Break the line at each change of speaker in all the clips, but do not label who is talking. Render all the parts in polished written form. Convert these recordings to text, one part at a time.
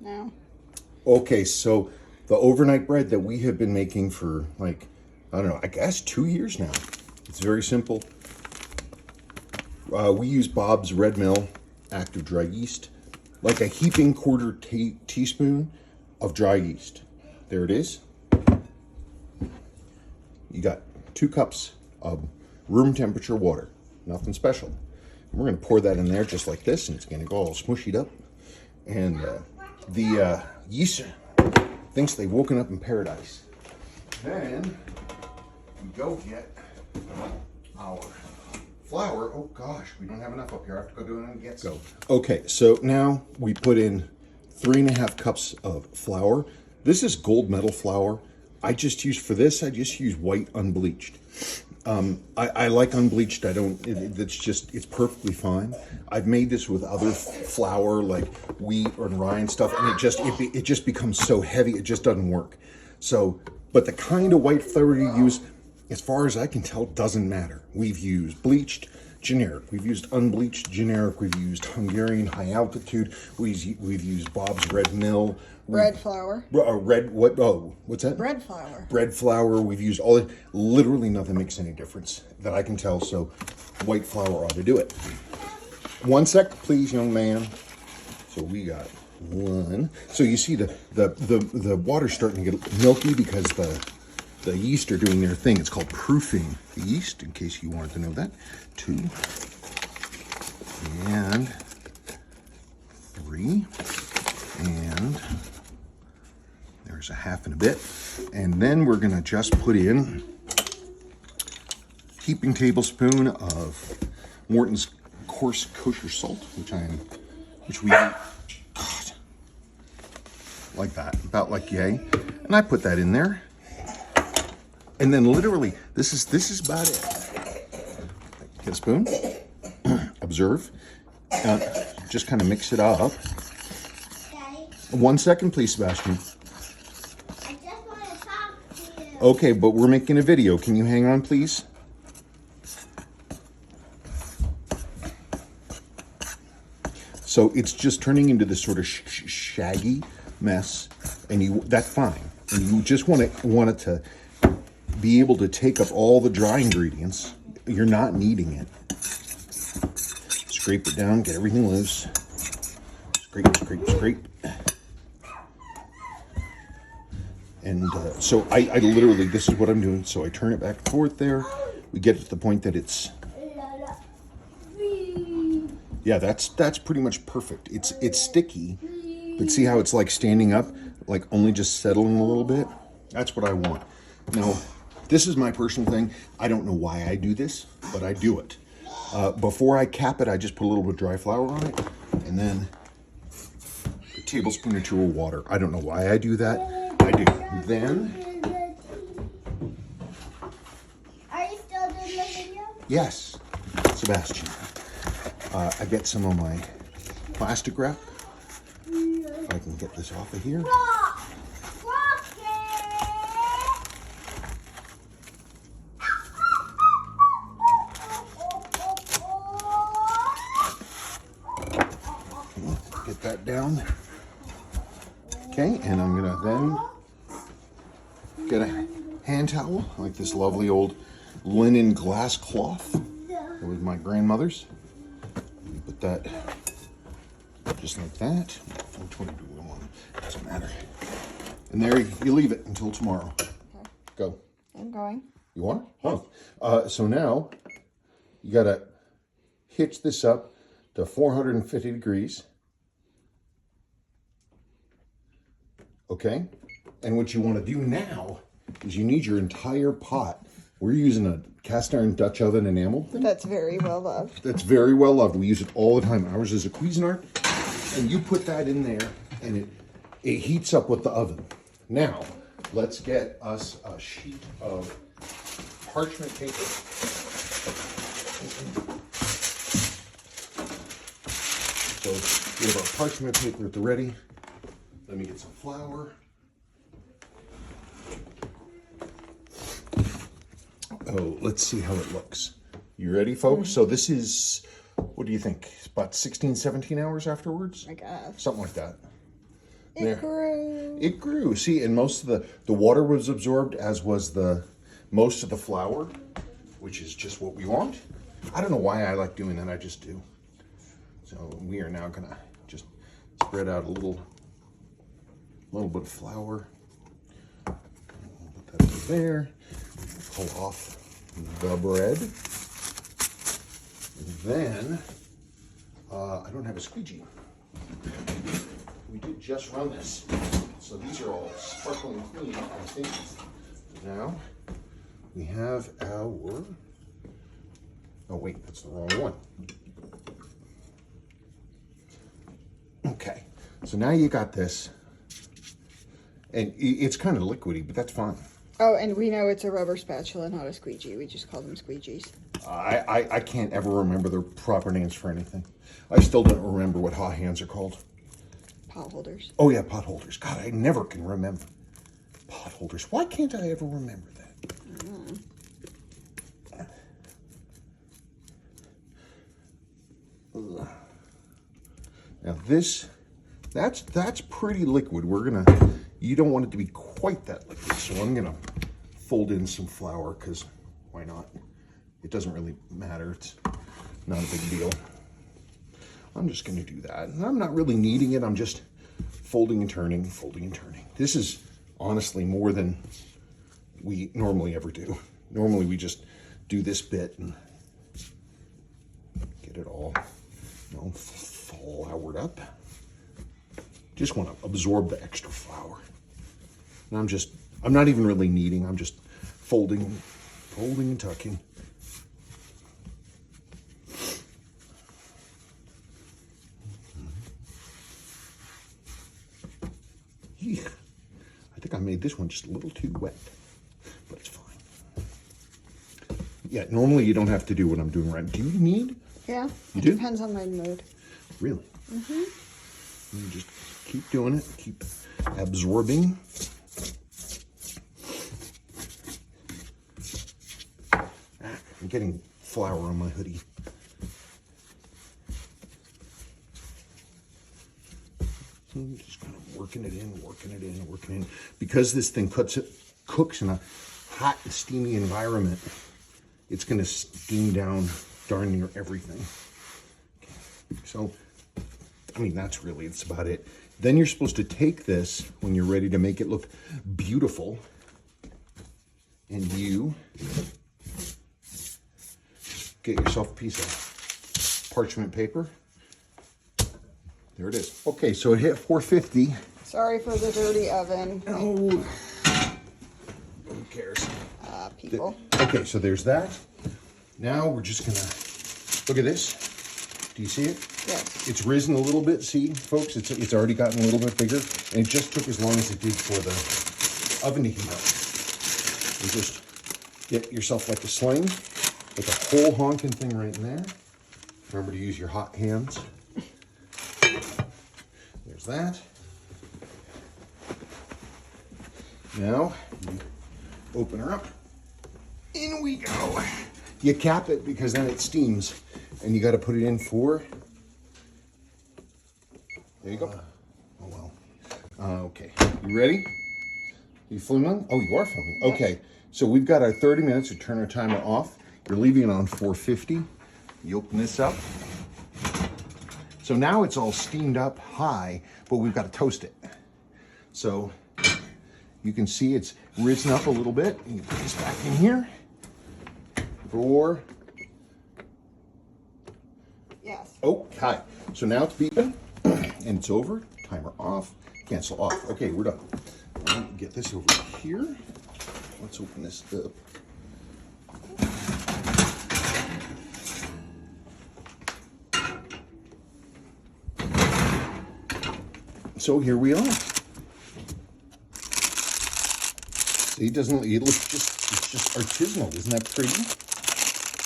No.
Okay, so the overnight bread that we have been making for like, I don't know, I guess 2 years now. It's very simple. We use Bob's Red Mill active dry yeast, like a heaping quarter teaspoon of dry yeast. There it is. You got 2 cups of room temperature water, nothing special. And we're gonna pour that in there just like this, and it's gonna go all smushied up. And the yeast thinks they've woken up in paradise. Then we go get our flour. Oh gosh, we don't have enough up here. I have to go do it and get some. Okay, so now we put in 3.5 cups of flour. This is gold medal flour. I just use white unbleached. I like unbleached. It's perfectly fine. I've made this with other flour like wheat or rye and stuff, and it just becomes so heavy, it just doesn't work. So, but the kind of white flour you use, as far as I can tell, doesn't matter. We've used bleached, generic. We've used unbleached, generic. We've used Hungarian high altitude. We've used Bob's Red Mill.
Bread flour.
What's that?
Bread flour.
Bread flour. We've used all it. Literally nothing makes any difference that I can tell. So white flour ought to do it. 1 sec, please, young man. So we got one. So you see the water's starting to get milky because the yeast are doing their thing. It's called proofing the yeast, in case you wanted to know that. 2 and 3 and there's a half and a bit. And then we're gonna just put in heaping tablespoon of Morton's coarse kosher salt, which we God, like that, about like yay. And I put that in there. And then literally, this is about it. Get a spoon, observe, just kind of mix it up.
Daddy,
1 second, please, Sebastian.
I just want to talk to you.
Okay, but we're making a video. Can you hang on, please? So it's just turning into this sort of shaggy mess, and that's fine. And you just want it to be able to take up all the dry ingredients. You're not kneading it. Scrape it down, get everything loose. Scrape, scrape, scrape. And so I literally, this is what I'm doing. So I turn it back and forth there. We get to the point that it's, yeah, that's pretty much perfect. It's sticky, but see how it's like standing up, like only just settling a little bit? That's what I want. Now, this is my personal thing. I don't know why I do this, but I do it. Before I cap it, I just put a little bit of dry flour on it, and then a tablespoon or 2 of water. I don't know why I do that. I do. Then,
Are you still doing the video?
yes, Sebastian, I get some of my plastic wrap. If I can get this off of here.
Rocket!
Get that down. Okay, and I'm gonna then get a hand towel, like this lovely old linen glass cloth. It was my grandmother's. Put that just like that. Which one do we want? Doesn't matter. And there you leave it until tomorrow.
Okay.
Go.
I'm going.
You are? Oh. So now you gotta hitch this up to 450 degrees. Okay? And what you want to do now is you need your entire pot. We're using a cast iron Dutch oven enamel thing.
That's very well loved.
That's very well loved. We use it all the time. Ours is a Cuisinart. And you put that in there and it heats up with the oven. Now, let's get us a sheet of parchment paper. So we have our parchment paper at the ready. Let me get some flour. Oh, let's see how it looks. You ready, folks? So this is what do you think? It's about 16, 17 hours afterwards?
I guess.
Something like that.
It grew.
It grew. See, and most of the water was absorbed, as was most of the flour, which is just what we want. I don't know why I like doing that. I just do. So we are now gonna just spread out a little bit of flour. We'll put that over there. Pull off the bread. And then I don't have a squeegee. We did just run this, so these are all sparkling clean, I think. Now we have our. Oh wait, that's the wrong one. Okay, so now you got this, and it's kind of liquidy, but that's fine.
Oh, and we know it's a rubber spatula, not a squeegee. We just call them squeegees.
I can't ever remember their proper names for anything. I still don't remember what hot hands are called.
Pot holders.
Oh yeah, pot holders. God, I never can remember. Pot holders. Why can't I ever remember that? Now this, that's pretty liquid. You don't want it to be quite that liquid, so I'm gonna fold in some flour, because why not? It doesn't really matter. It's not a big deal. I'm just gonna do that. And I'm not really kneading it. I'm just folding and turning, folding and turning. This is honestly more than we normally ever do. Normally we just do this bit and get it all, floured up. Just want to absorb the extra flour. And I'm not even really kneading. I'm just folding and tucking. Yeah. I think I made this one just a little too wet, but it's fine. Yeah, normally you don't have to do what I'm doing right. Do you knead?
Yeah,
You
it
do?
depends on my mood.
Really? Mm-hmm. You just keep doing it, keep absorbing. I'm getting flour on my hoodie. I'm just kind of working it in. Because this thing cooks in a hot and steamy environment, it's going to steam down darn near everything. Okay. So, I mean, that's about it. Then you're supposed to take this when you're ready to make it look beautiful, and you get yourself a piece of parchment paper. There it is. Okay, so it hit 450.
Sorry for the dirty oven.
Oh, who cares?
People.
Okay, so there's that. Now we're just gonna look at this. Do you see it?
Yes.
It's risen a little bit. See, folks, it's already gotten a little bit bigger, and it just took as long as it did for the oven to heat up. You just get yourself like a sling, like a whole honking thing right in there. Remember to use your hot hands. There's that. Now you open her up. In we go. You cap it because then it steams, and you got to put it in for. There you go. Oh well. Okay. You ready? You filming? Oh, you are filming.
Yes.
Okay. So we've got our 30 minutes to turn our timer off. You're leaving it on 450. You open this up. So now it's all steamed up high, but we've got to toast it. So you can see it's risen up a little bit. You put this back in here. For.
Yes.
Okay. So now it's beeping and it's over. Timer off. Cancel off. Okay, we're done. I'll get this over here. Let's open this up. So here we are. See, it looks it's just artisanal. Isn't that pretty?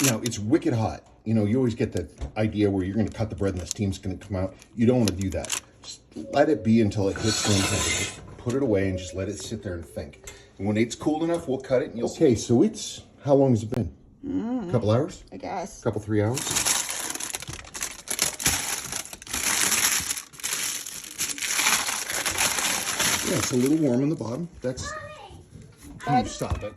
You know, it's wicked hot. You know, you always get that idea where you're going to cut the bread and the steam's going to come out. You don't want to do that. Just let it be until it hits room temperature. Put it away and just let it sit there and think. And when it's cool enough, we'll cut it and you'll see. Okay, so how long has it been? A couple hours?
I guess.
Couple, 3 hours? Yeah, it's a little warm on the bottom. That's. Can you stop it?